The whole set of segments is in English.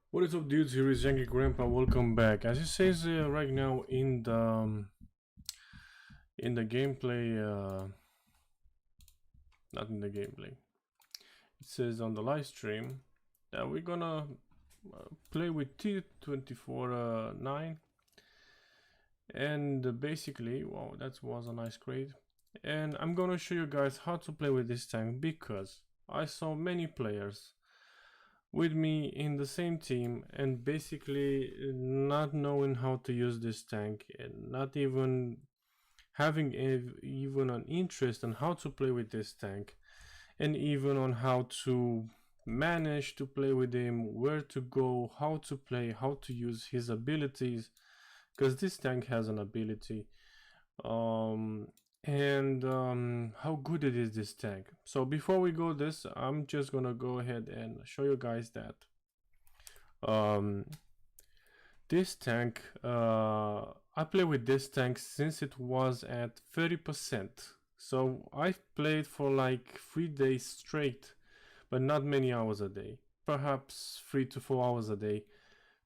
What is up, dudes? Here is Yankee Grandpa. Welcome back. As it says right now in the gameplay, not in the gameplay. It says on the live stream that we're gonna play with T249, and basically, wow, that was a nice crate. And I'm gonna show you guys how to play with this tank because I saw many players with me in the same team and basically not knowing how to use this tank and not even having even an interest in how to play with this tank and even on how to manage to play with him, where to go, how to play, how to use his abilities, because this tank has an ability, um and how good it is, this tank. So before we go this, I'm just gonna go ahead and show you guys that um this tank, I play with this tank since it was at 30%. So I've played for like 3 days straight, but not many hours a day, perhaps 3 to 4 hours a day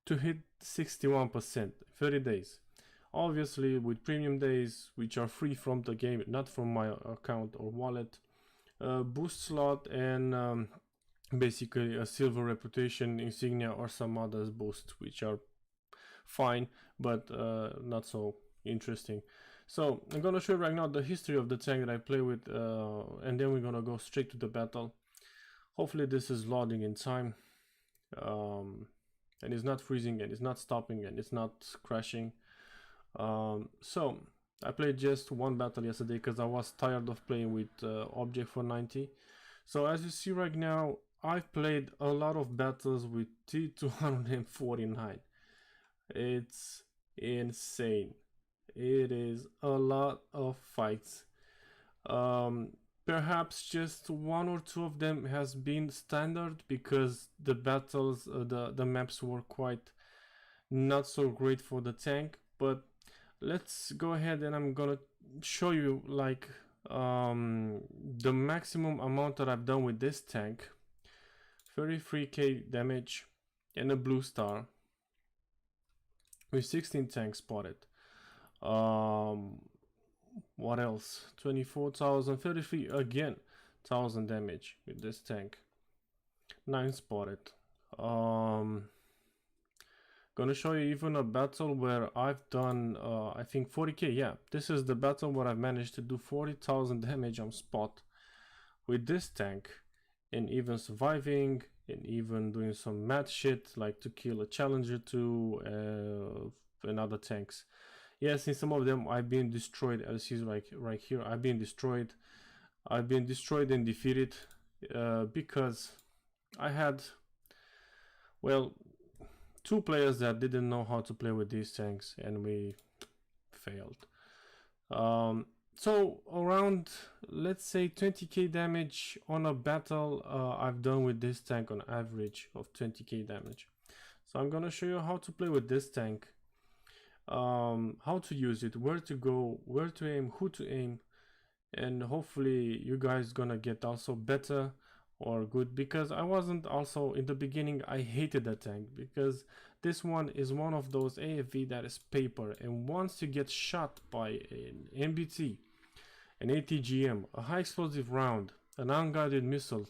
to hit 61%, 30 days. Obviously with premium days, which are free from the game, not from my account or wallet, boost slot, and basically a silver reputation insignia or some others boost, which are fine, but not so interesting. So I'm gonna show you right now the history of the tank that I play with, and then we're gonna go straight to the battle. Hopefully this is loading in time, and it's not freezing, and it's not stopping, and it's not crashing. So I played just one battle yesterday because I was tired of playing with Object 490. So as you see right now, I've played a lot of battles with T249. It's insane. It is a lot of fights. Perhaps just one or two of them has been standard because the battles, the maps were quite not so great for the tank. But let's go ahead and I'm gonna show you like the maximum amount that I've done with this tank. 33k damage and a blue star with 16 tanks spotted. What else? 24,000, 33 again, 1000 damage with this tank. 9 spotted. Gonna show you even a battle where I've done I think 40k. Yeah, this is the battle where I've managed to do 40,000 damage on spot with this tank, and even surviving and even doing some mad shit like to kill a challenger too, and other tanks. Yes, in some of them I've been destroyed, as you see like right here. I've been destroyed and defeated because I had, well, two players that didn't know how to play with these tanks, and we failed. So around, let's say 20k damage on a battle I've done with this tank, on average of 20k damage. So I'm gonna show you how to play with this tank, how to use it, where to go, where to aim, who to aim, and hopefully you guys gonna get also better or good, because I wasn't also in the beginning. I hated that tank because this one is one of those AFV that is paper, and once you get shot by an MBT, an ATGM, a high explosive round, an unguided missile,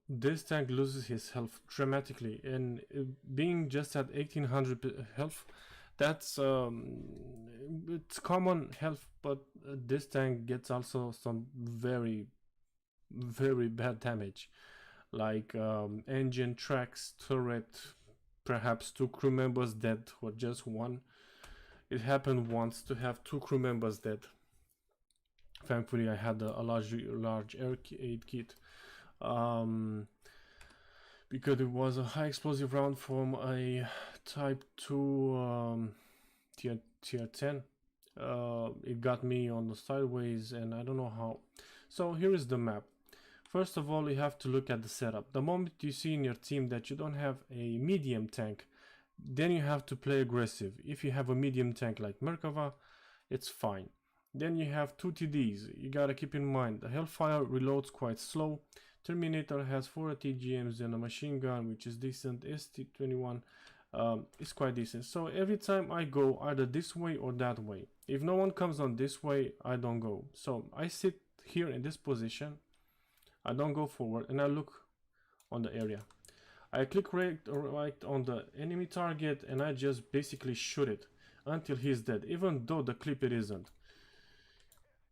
this tank loses his health dramatically, and being just at 1800 health, that's it's common health, but this tank gets also some very bad damage, like engine, tracks, turret, perhaps 2 crew members dead or just one. It happened once to have 2 crew members dead. Thankfully I had a large aid kit, because it was a high explosive round from a type 2 tier 10. It got me on the sideways, and I don't know how. So here is the map. First of all, you have to look at the setup. The moment you see in your team that you don't have a medium tank, then you have to play aggressive. If you have a medium tank like Merkava, it's fine. Then you have two TDs. You gotta keep in mind the Hellfire reloads quite slow. Terminator has 4 TGMs and a machine gun, which is decent. T249 is quite decent. So every time I go either this way or that way. If no one comes on this way, I don't go. So I sit here in this position. I don't go forward and I look on the area. I click right on the enemy target and I just basically shoot it until he's dead, even though the clip it isn't.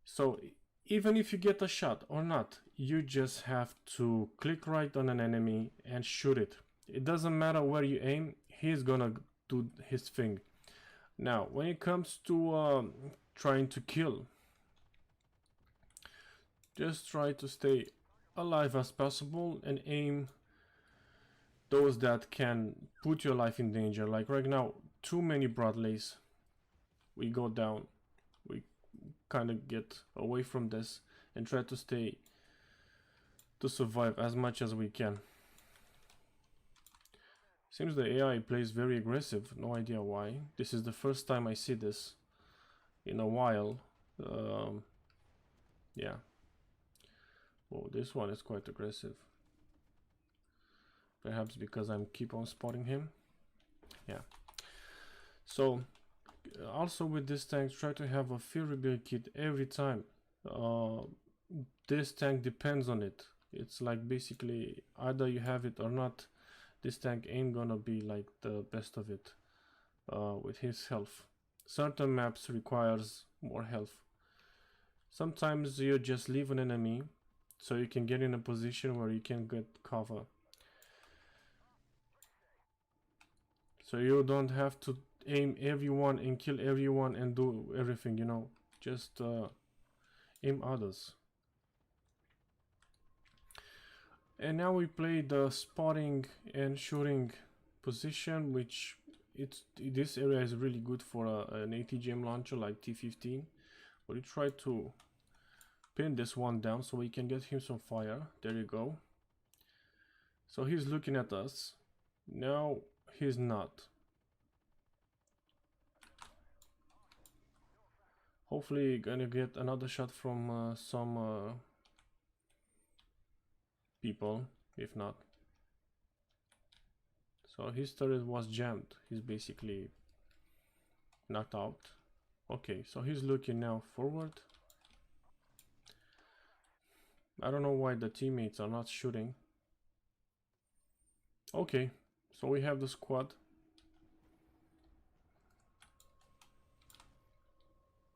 So even if you get a shot or not, you just have to click right on an enemy and shoot it. It doesn't matter where you aim, he's gonna do his thing. Now, when it comes to trying to kill, just try to stay alive as possible and aim those that can put your life in danger. Like right now, too many Bradleys. We go down. We kind of get away from this and try to survive as much as we can. Seems the AI plays very aggressive. No idea why. This is the first time I see this in a while. Yeah. Oh, this one is quite aggressive. Perhaps because I'm keep on spotting him. Yeah. So also with this tank, try to have a field rebuild kit every time. This tank depends on it. It's like basically either you have it or not. This tank ain't gonna be like the best of it with his health. Certain maps requires more health. Sometimes you just leave an enemy so you can get in a position where you can get cover. So you don't have to aim everyone and kill everyone and do everything, you know. Just aim others. And now we play the spotting and shooting position, which this area is really good for an ATGM launcher like T15. But you try to pin this one down so we can get him some fire. There you go. So he's looking at us. Now he's not. Hopefully gonna get another shot from some people, if not. So his turret was jammed. He's basically knocked out. Okay, so he's looking now forward. I don't know why the teammates are not shooting. Okay, so we have the squad.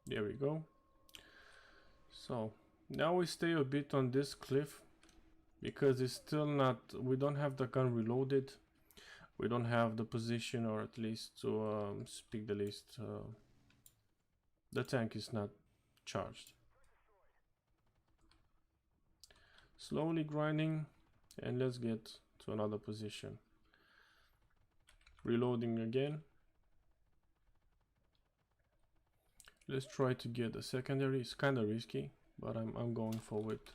There we go. So now we stay a bit on this cliff because it's still not, we don't have the gun reloaded. We don't have the position, or at least to speak the least, the tank is not charged. Slowly grinding, and let's get to another position. Reloading again. Let's try to get a secondary. It's kind of risky, but I'm going for it.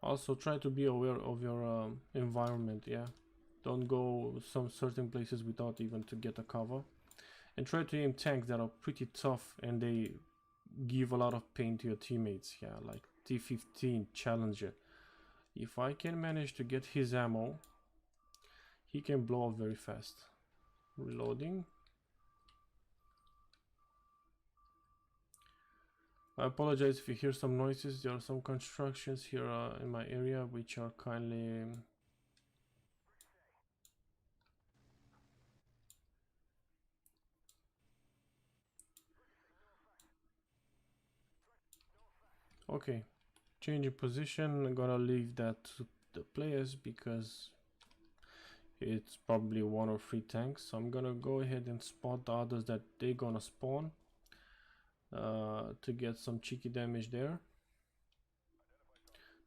Also try to be aware of your environment, yeah. Don't go some certain places without even to get a cover. And try to aim tanks that are pretty tough and they give a lot of pain to your teammates, yeah, like T15 Challenger. If I can manage to get his ammo, he can blow up very fast. Reloading. I apologize if you hear some noises. There are some constructions here in my area which are kindly... Okay, changing position. I'm gonna leave that to the players because it's probably 1 or 3 tanks. So I'm gonna go ahead and spot the others that they're gonna spawn to get some cheeky damage there.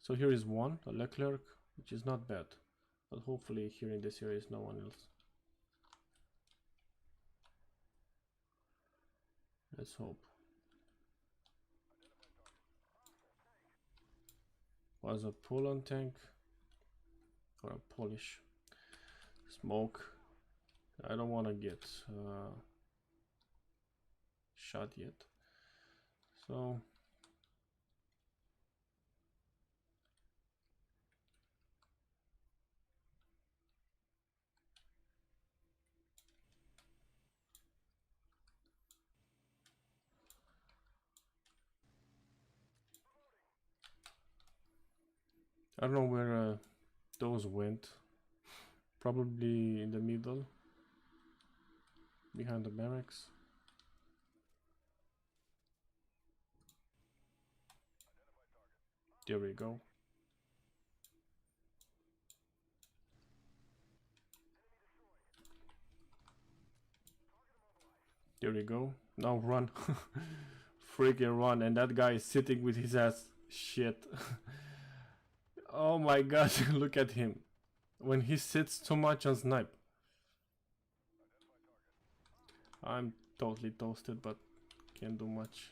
So here is one, a Leclerc, which is not bad, but hopefully here in this area is no one else. Let's hope. Was a Poland tank or a Polish smoke. I don't want to get shot yet. So I don't know where those went. Probably in the middle, behind the barracks. There we go. There we go. Now run. Freaking run. And that guy is sitting with his ass. Shit. Oh my god, look at him. When he sits too much on snipe. I'm totally toasted, but can't do much.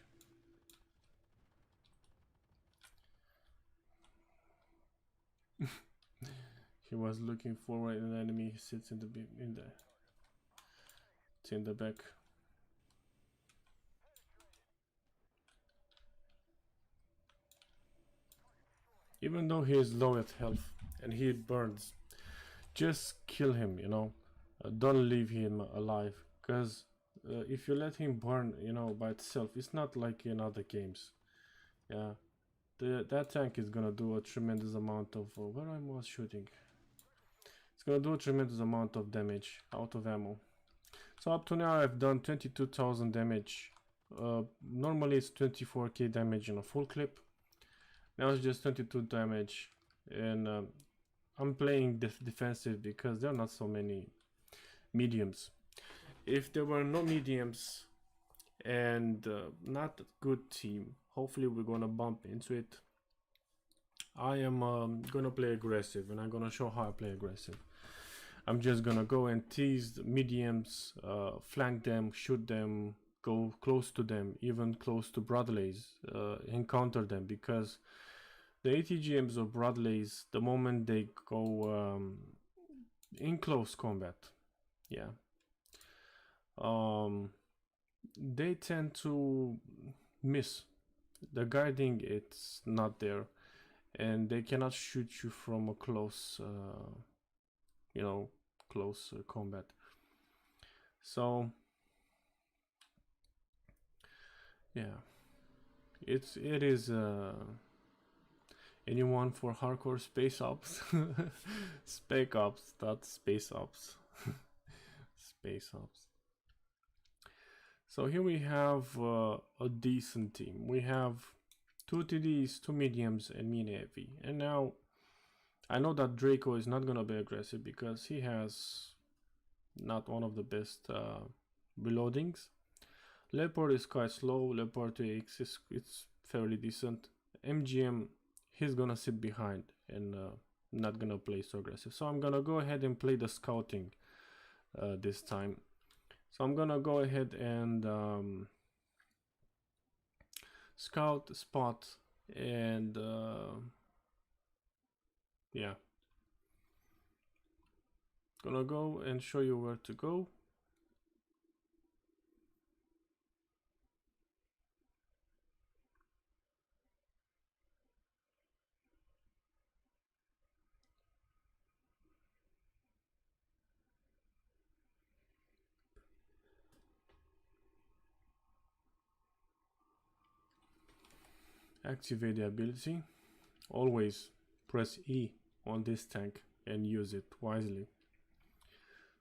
He was looking for an enemy. He sits in the it's in the back. Even though he is low at health and he burns, just kill him, you know. Don't leave him alive, because if you let him burn, you know, by itself, it's not like in other games. Yeah, that tank is gonna do a tremendous amount of where I was shooting. It's gonna do a tremendous amount of damage out of ammo. So up to now I've done 22,000 damage. Normally it's 24k damage in a full clip. Now it's just 22 damage, and I'm playing defensive because there are not so many mediums. If there were no mediums and not a good team, hopefully we're gonna bump into it. I am gonna play aggressive, and I'm gonna show how I play aggressive. I'm just gonna go and tease the mediums, flank them, shoot them, go close to them, even close to Bradleys, encounter them, because the ATGMs or Bradleys, the moment they go in close combat, yeah, they tend to miss. The guarding, it's not there, and they cannot shoot you from a close, you know, close combat. So yeah, it is anyone for hardcore space ops. Spec ops, not space ops. Space ops. So here we have a decent team. We have 2 TDs, 2 mediums, and me and heavy. And now I know that Draco is not gonna be aggressive because he has not one of the best reloadings. Leopard is quite slow. Leopard 2X is it's fairly decent. MGM, he's gonna sit behind and not gonna play so aggressive. So I'm gonna go ahead and play the scouting this time. So I'm gonna go ahead and scout, spot, and yeah, gonna go and show you where to go. Activate the ability. Always press E on this tank and use it wisely.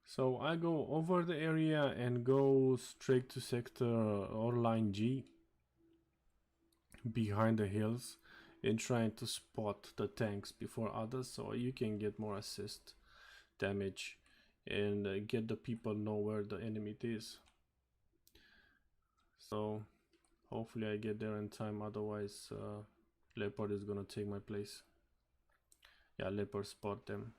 So I go over the area and go straight to sector or line G behind the hills and trying to spot the tanks before others, so you can get more assist damage and get the people know where the enemy is. So hopefully I get there in time, otherwise Leopard is gonna take my place. Yeah, Leopard spot them.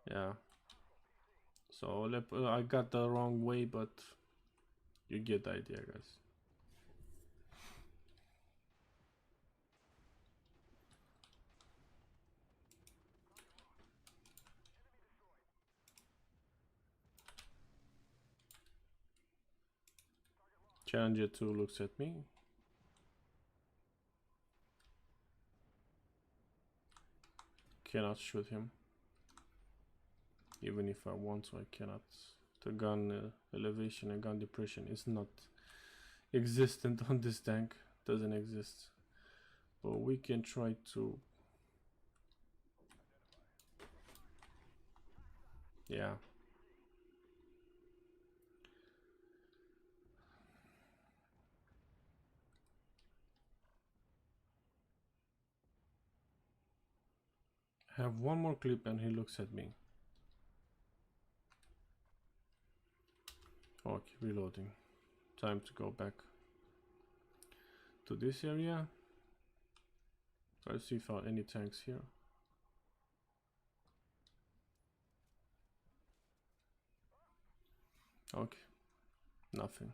Yeah. So I got the wrong way, but you get the idea, guys. Challenger 2 looks at me. Cannot shoot him. Even if I want to, I cannot. The gun elevation and gun depression is not existent on this tank. Doesn't exist. But we can try to... Yeah. I have one more clip and he looks at me. Okay, reloading. Time to go back to this area. Try to see if there are any tanks here. Okay, nothing.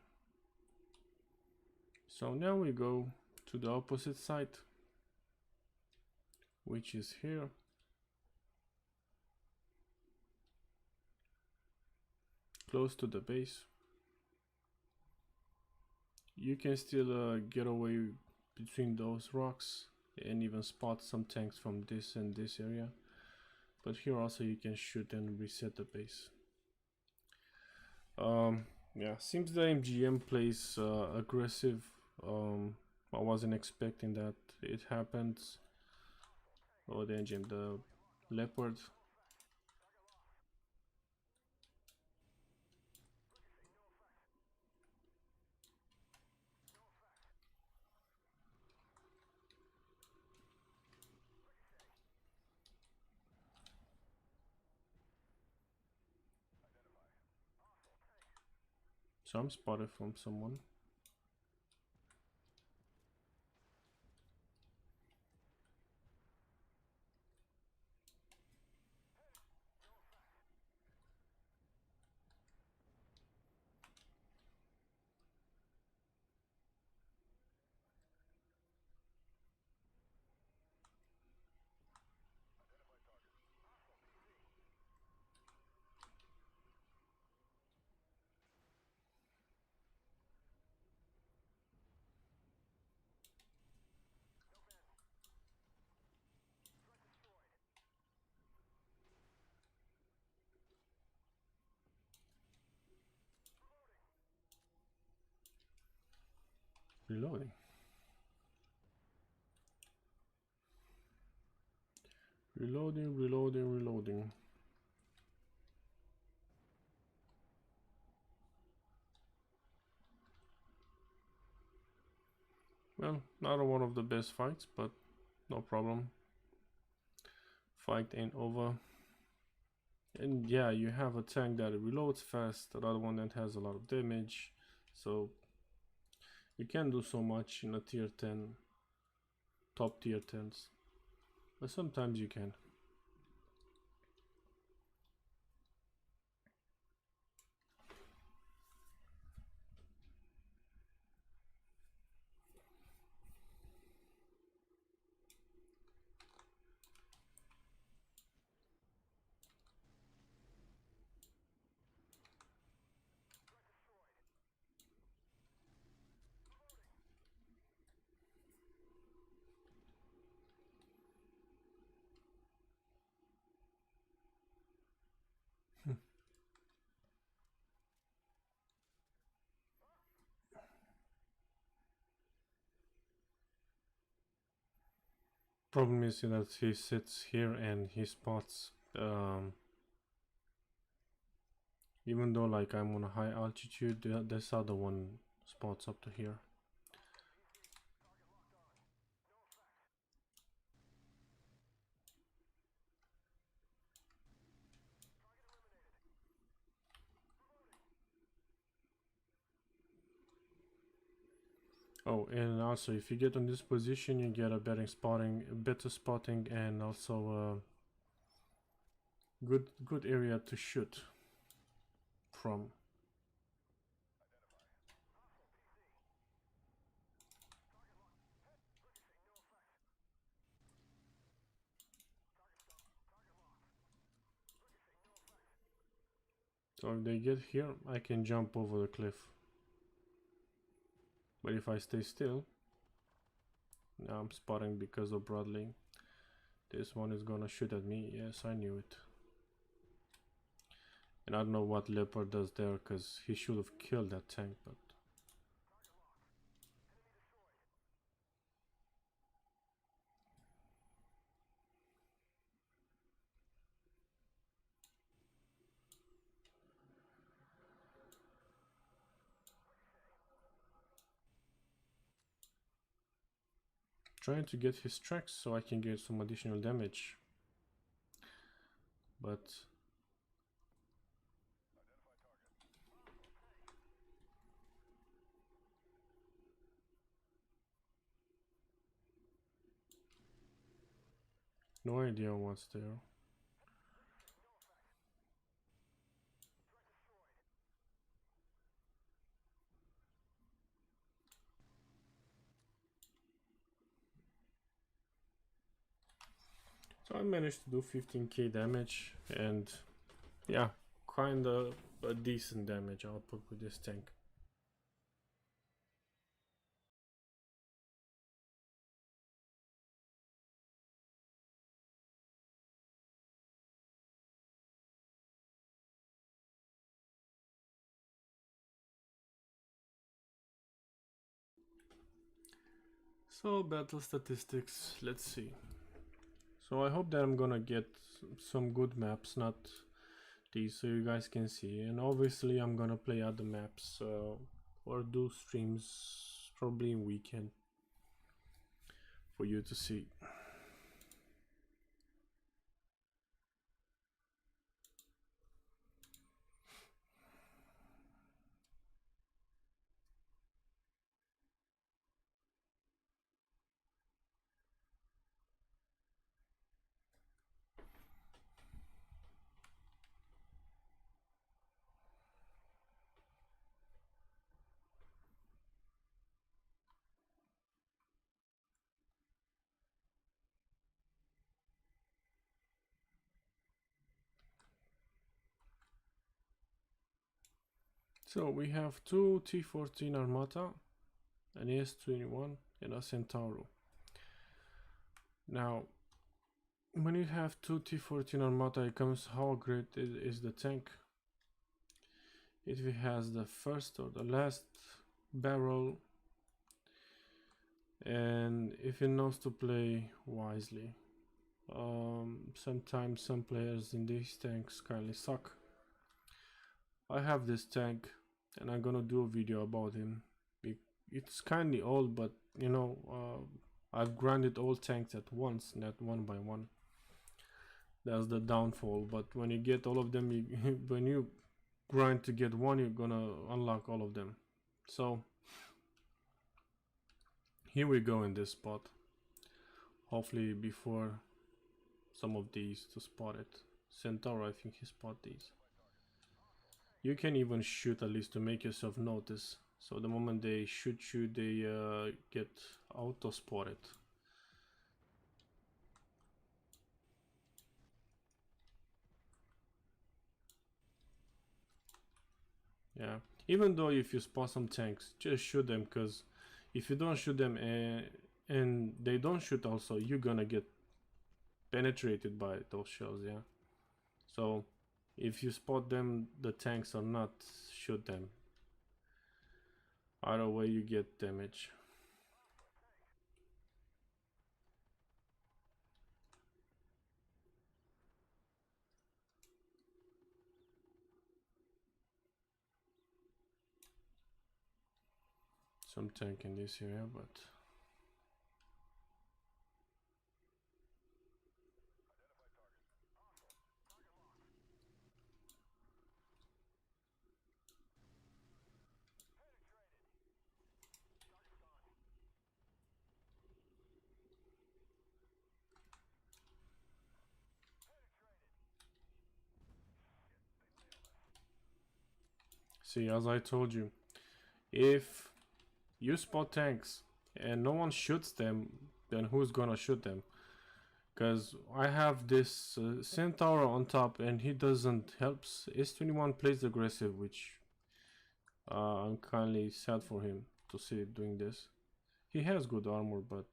So now we go to the opposite side, which is here. Close to the base. You can still get away between those rocks and even spot some tanks from this and this area. But here also you can shoot and reset the base. Yeah, seems the MGM plays aggressive. I wasn't expecting that it happens. Oh, the MGM, the Leopard. So I'm spotted from someone. Reloading. Reloading. Well, not one of the best fights, but no problem. Fight ain't over. And yeah, you have a tank that reloads fast, another one that has a lot of damage. So you can't do so much in a tier 10, top tier 10s. But sometimes you can. Problem is that he sits here and he spots, even though like I'm on a high altitude, this other one spots up to here. Oh, and also if you get on this position, you get a better spotting, and also good area to shoot from. So if they get here, I can jump over the cliff. But if I stay still, now I'm spotting because of Bradley. This one is gonna shoot at me. Yes, I knew it. And I don't know what Leopard does there, because he should have killed that tank, but... trying to get his tracks so I can get some additional damage. But... no idea what's there. So I managed to do 15k damage, and yeah, kinda a decent damage output with this tank. So battle statistics, let's see. So I hope that I'm gonna get some good maps, not these, so you guys can see. And obviously I'm gonna play other maps or do streams probably in weekend for you to see. So we have two T14 Armata, an AS-21 and a Centauro. Now, when you have two T14 Armata, it comes how great is the tank. If it has the first or the last barrel, and if it knows to play wisely. Sometimes some players in these tanks kindly suck. I have this tank and I'm gonna do a video about him. It's kindly old, but you know, I've grinded all tanks at once, not one by one. That's the downfall. But when you get all of them, when you grind to get one, you're gonna unlock all of them. So here we go in this spot. Hopefully before some of these to spot it. Centaur, I think he spot these. You can even shoot at least to make yourself notice. So the moment they shoot you, they get auto spotted. Yeah, even though if you spot some tanks, just shoot them, because if you don't shoot them and they don't shoot also, you're gonna get penetrated by those shells, yeah. So if you spot them, the tanks or not, shoot them. Either way you get damage. Some tank in this area, but see, as I told you, if you spot tanks and no one shoots them, then who's gonna shoot them? Because I have this Centaur on top and he doesn't help. S21 plays aggressive, which I'm kindly sad for him to see it doing this. He has good armor, but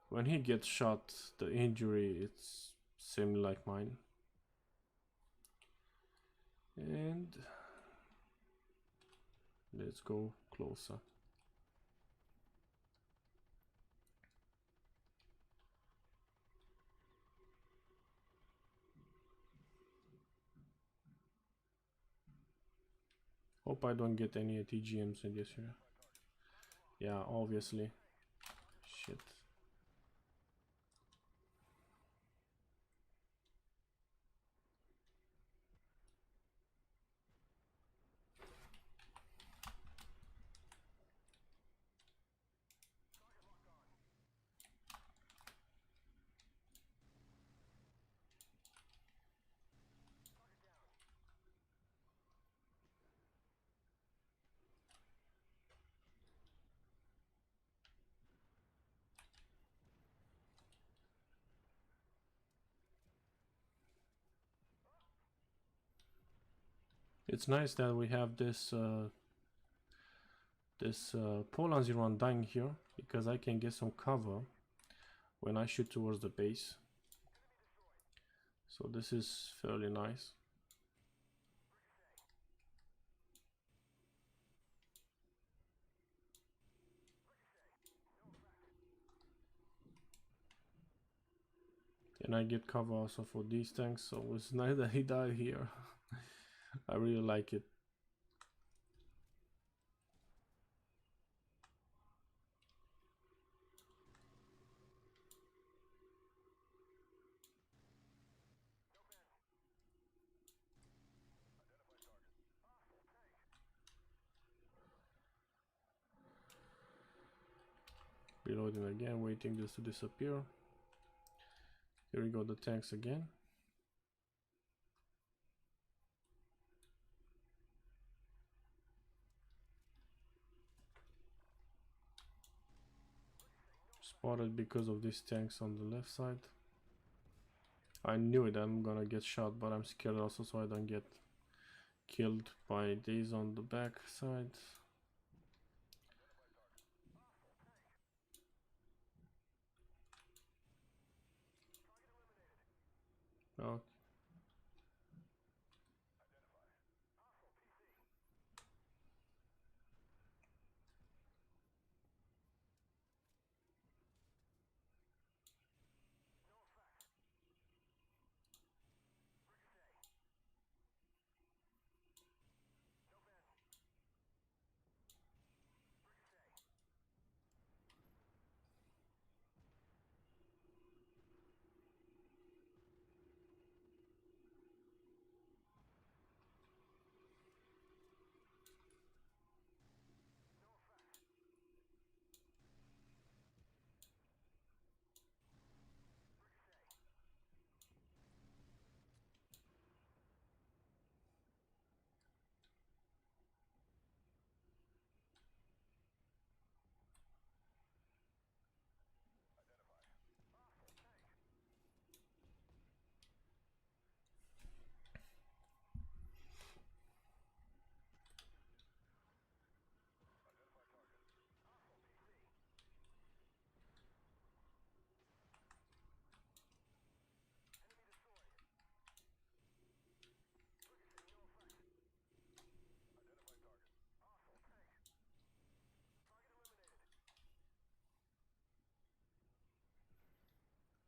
when he gets shot, the injury it's same like mine. And let's go closer. Hope I don't get any ATGMs in this area. Yeah, obviously. Shit. It's nice that we have this Poland 01 dying here, because I can get some cover when I shoot towards the base. So this is fairly nice. And I get cover also for these tanks, so it's nice that he died here. I really like it. Reloading again, waiting this to disappear. Here we go, the tanks again. Spotted because of these tanks on the left side. I knew it, I'm gonna get shot, but I'm scared also so I don't get killed by these on the back side. Oh.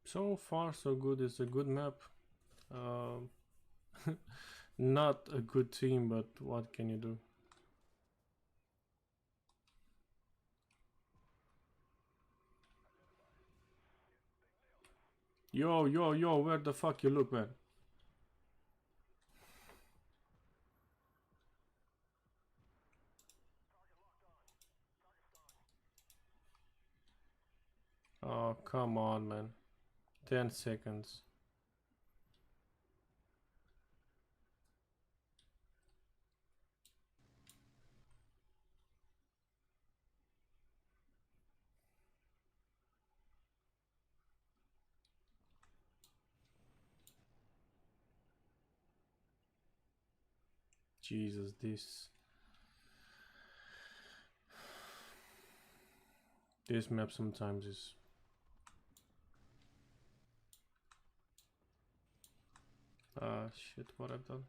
So far so good, it's a good map. Um, not a good team, but what can you do? Yo, yo, yo, where the fuck you look, man? Oh, come on, man. 10 seconds. Jesus, this. This map sometimes is... shit, what I've done.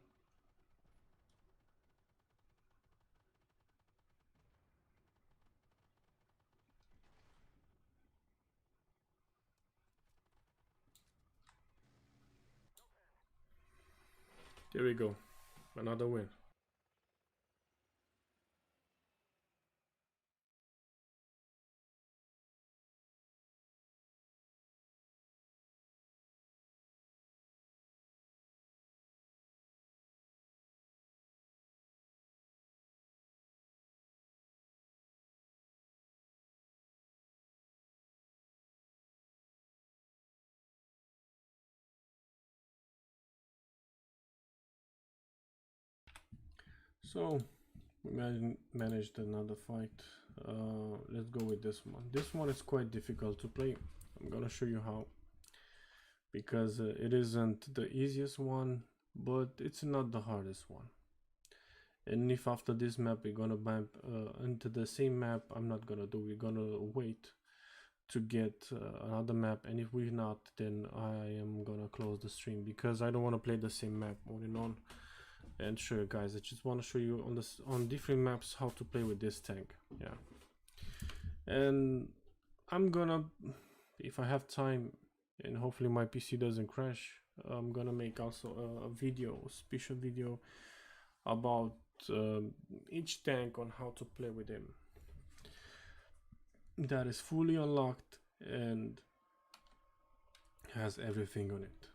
There we go. Another win. So, we managed another fight. Let's go with this one. This one is quite difficult to play. I'm gonna show you how. Because it isn't the easiest one, but it's not the hardest one. And if after this map we're gonna bump into the same map, I'm not gonna do. We're gonna wait to get another map, and if we're not, then I am gonna close the stream because I don't want to play the same map on and on. And show you guys, I just want to show you on different maps how to play with this tank. Yeah, and I'm gonna, if I have time and hopefully my PC doesn't crash, I'm gonna make also a video, a special video about each tank on how to play with him. That is fully unlocked and has everything on it.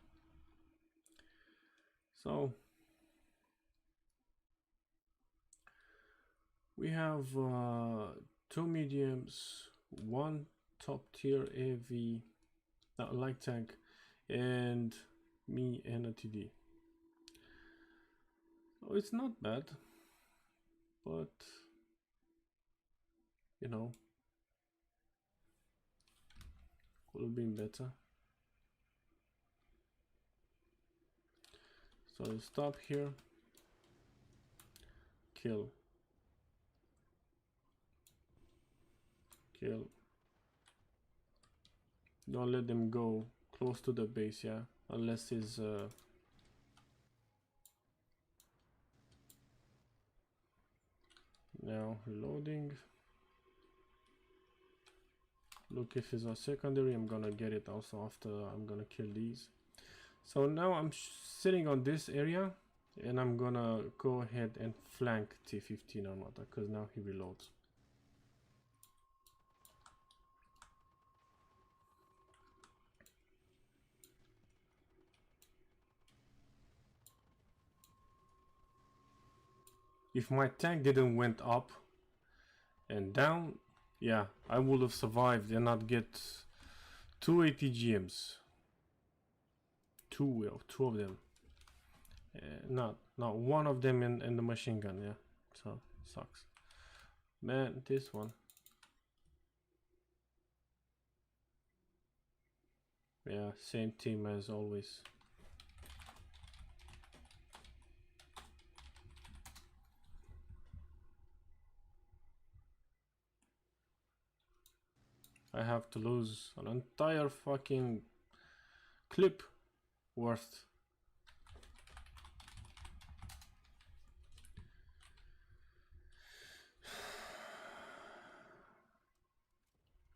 So we have 2 mediums, 1 top tier AV light tank, and me and a TD. So it's not bad, but you know, could have been better. So stop here, kill, kill. Don't let them go close to the base, yeah, unless he's now reloading. Look, if it's a secondary, I'm gonna get it also after I'm gonna kill these. So now I'm sitting on this area and I'm gonna go ahead and flank T15 Armada because now he reloads. If my tank didn't went up and down, yeah, I would have survived and not get 2 ATGMs. Two of them. Not one of them in the machine gun, yeah. So sucks. Man, this one. Yeah, same team as always. I have to lose an entire fucking clip worth.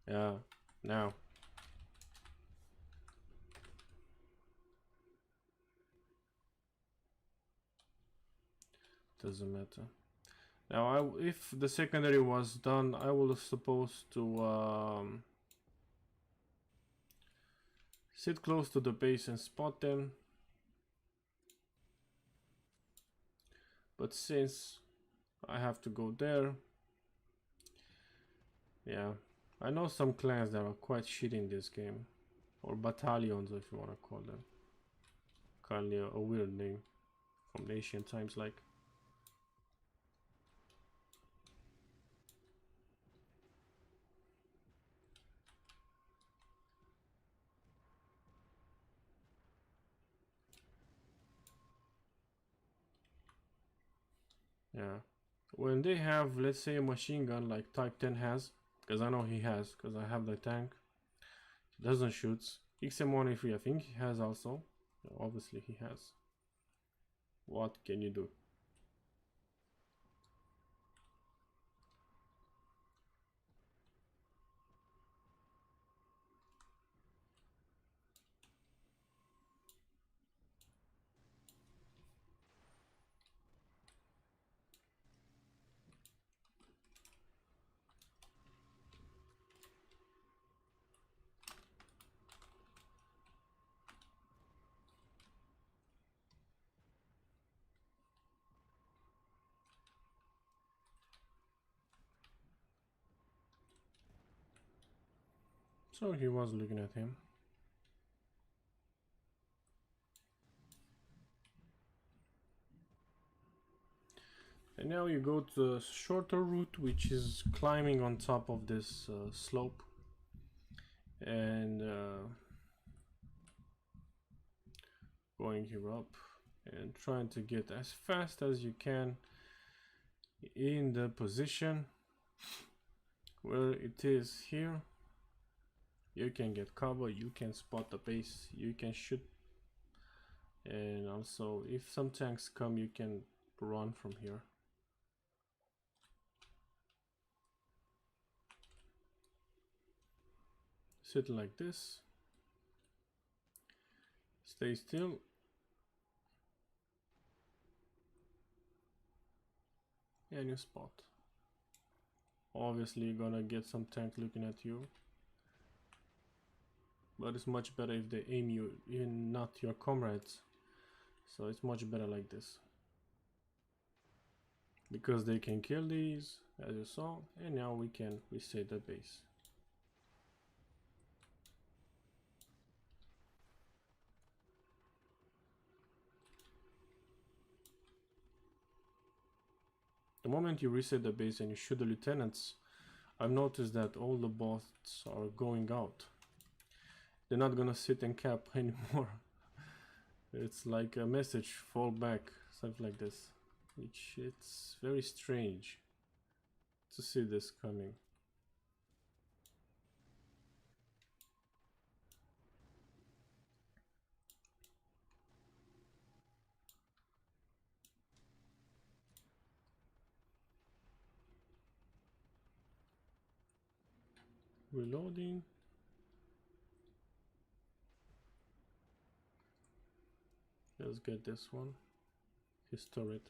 Yeah, now. Doesn't matter. Now, if the secondary was done, I was supposed to sit close to the base and spot them. But since I have to go there, yeah, I know some clans that are quite shit in this game, or battalions if you want to call them. Kindly a weird name from ancient times, like. Yeah, when they have, let's say, a machine gun like Type 10 has, because I know he has, because I have the tank. He doesn't shoot. XM1A3, I think he has also. Obviously he has. What can you do? So he was looking at him. And now you go to the shorter route, which is climbing on top of this slope. And going here up and trying to get as fast as you can in the position where it is here. You can get cover, you can spot the base, you can shoot, and also if some tanks come, you can run from here. Sit like this, stay still, and you spot. Obviously you're gonna get some tank looking at you, but it's much better if they aim you in, not your comrades. So it's much better like this, because they can kill these, as you saw. And now we can reset the base. The moment you reset the base and you shoot the lieutenants, I've noticed that all the bots are going out. They're not gonna sit and cap anymore. It's like a message, fall back, something like this. Which it's very strange to see this coming. Reloading. Let's get this one. His turret.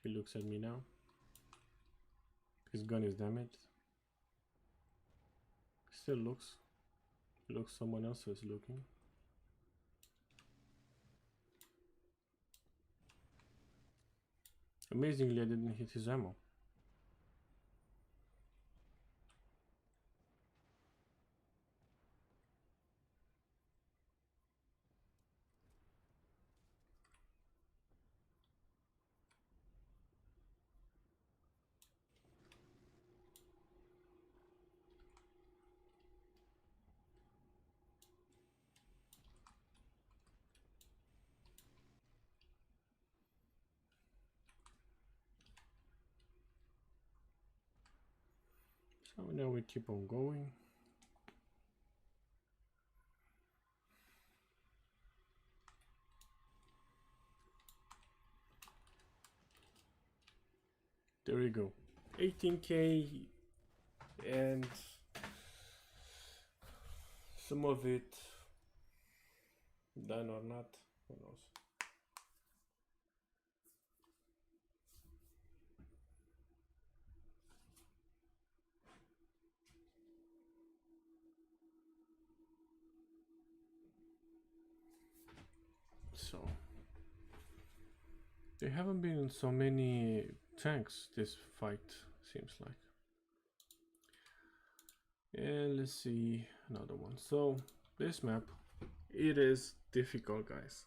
He looks at me now. His gun is damaged. Still looks. Looks someone else is looking. Amazingly, I didn't hit his ammo. So now we keep on going. There we go. 18k, and some of it done or not, who knows. So there haven't been so many tanks this fight, seems like. And let's see another one. So this map, it is difficult, guys,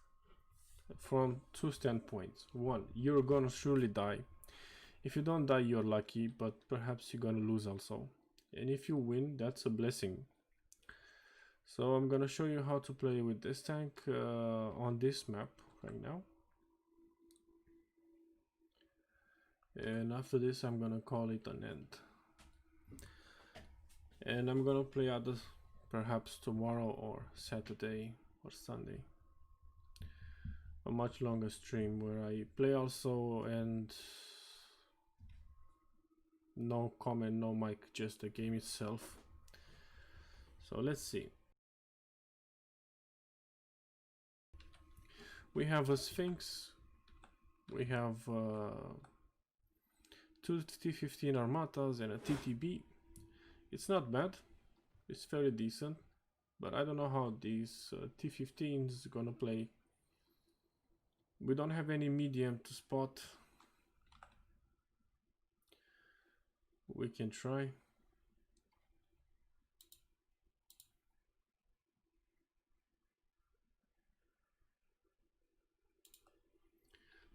from two standpoints. One, you're gonna surely die. If you don't die, you're lucky, but perhaps you're gonna lose also. And if you win, that's a blessing. So I'm gonna show you how to play with this tank on this map right now. And after this I'm gonna call it an end. And I'm gonna play others perhaps tomorrow or Saturday or Sunday. A much longer stream where I play also and no comment, no mic, just the game itself. So let's see. We have a Sphinx. We have 2 T15 Armatas and a TTB. It's not bad. It's very decent. But I don't know how these T15s gonna play. We don't have any medium to spot. We can try.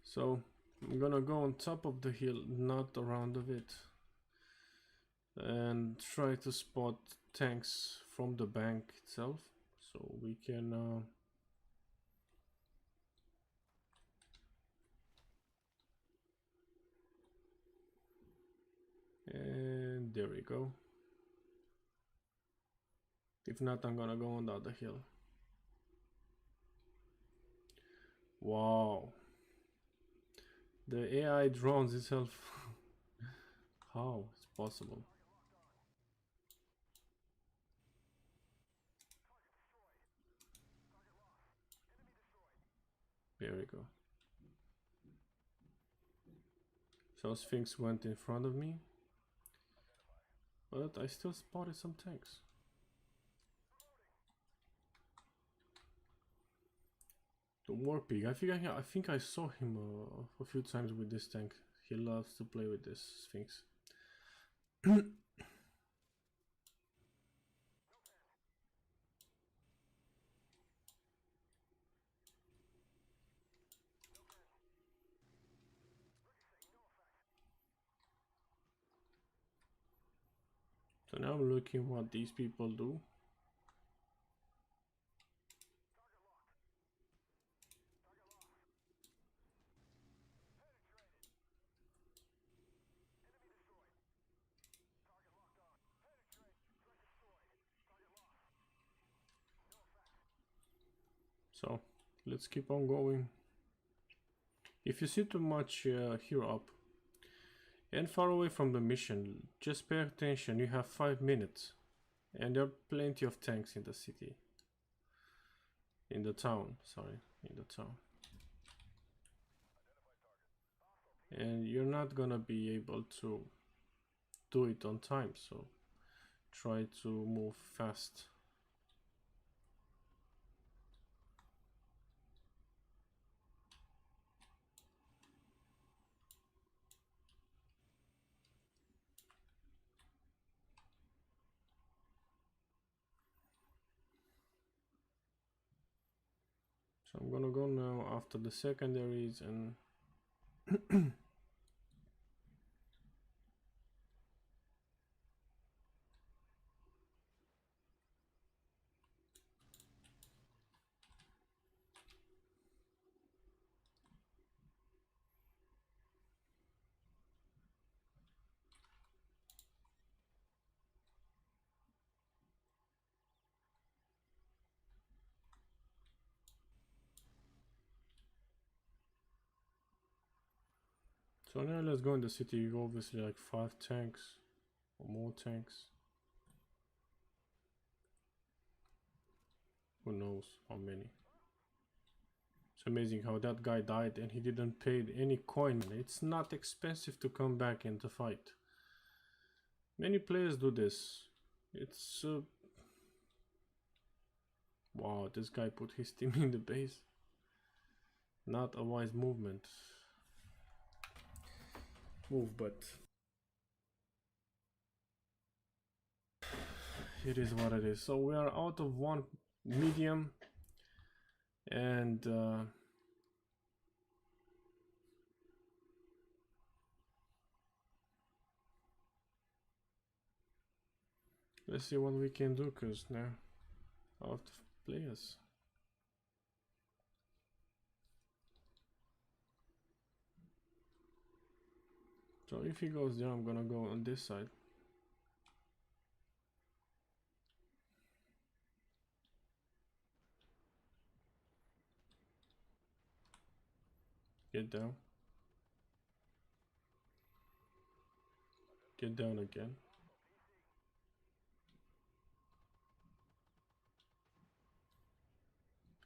So I'm gonna go on top of the hill, not around of it, and try to spot tanks from the bank itself, so we can and there we go. If not, I'm gonna go on the other hill. Wow, the AI drones itself. How it's possible? There we go. So Sphinx went in front of me, but I still spotted some tanks. The War Pig. I think I saw him a few times with this tank. He loves to play with this Sphinx. So now I'm looking what these people do. So let's keep on going. If you see too much here up and far away from the mission, just pay attention. You have 5 minutes and there are plenty of tanks in the city. In the town, sorry, in the town. And you're not gonna be able to do it on time, so try to move fast. So I'm gonna go now after the secondaries and so now let's go in the city. Obviously like 5 tanks or more tanks. Who knows how many. It's amazing how that guy died and he didn't pay any coin. It's not expensive to come back and to fight. Many players do this. It's wow, this guy put his team in the base. Not a wise move, but it is what it is. So we are out of 1 medium and let's see what we can do, because now out of players. So if he goes there, I'm gonna go on this side. Get down. Get down again.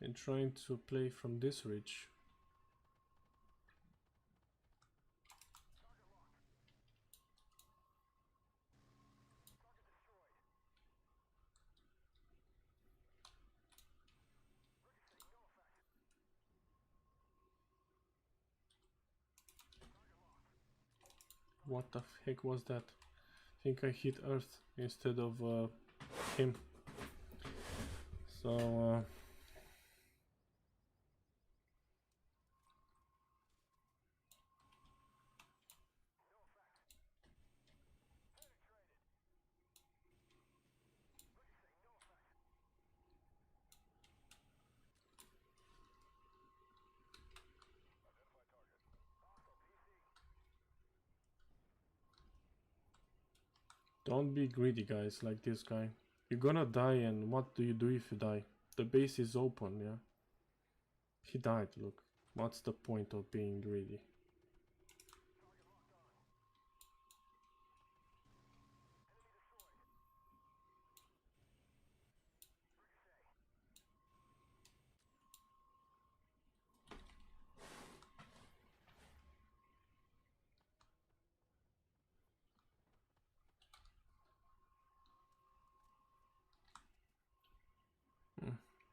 And trying to play from this ridge. What the heck was that? I think I hit Earth instead of him. So don't be greedy, guys, like this guy. You're gonna die, and what do you do if you die? The base is open, yeah? He died, look. What's the point of being greedy?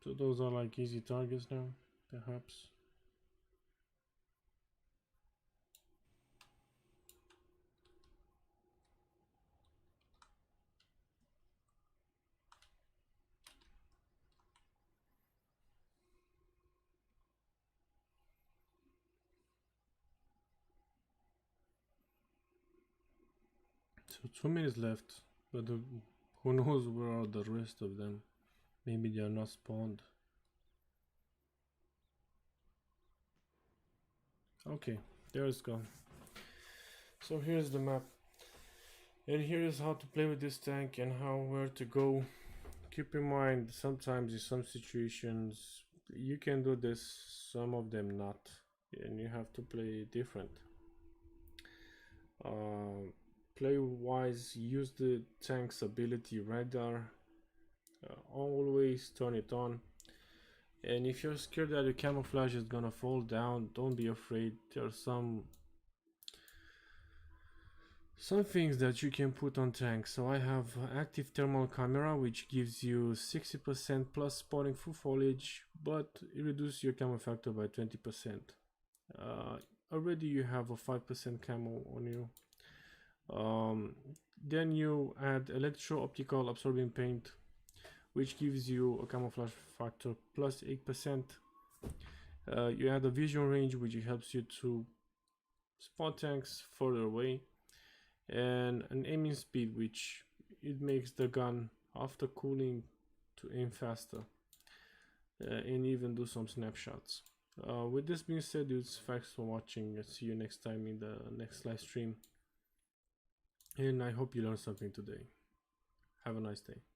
So those are like easy targets now, perhaps. So 2 minutes left, but who knows where are the rest of them? Maybe they are not spawned. Okay, there it's gone. So here's the map. And here is how to play with this tank and how where to go. Keep in mind, sometimes in some situations you can do this, some of them not, and you have to play different. Play wise, use the tank's ability radar, always turn it on. And if you're scared that your camouflage is gonna fall down, don't be afraid. There are some things that you can put on tanks. So I have active thermal camera, which gives you 60% plus spotting through foliage, but it reduces your camo factor by 20%. Already you have a 5% camo on you. Then you add electro-optical absorbing paint, which gives you a camouflage factor plus 8%. You add a vision range, which helps you to spot tanks further away, and an aiming speed, which it makes the gun after cooling to aim faster, and even do some snapshots. With this being said, dudes, thanks for watching. See you next time in the next live stream, and I hope you learned something today. Have a nice day.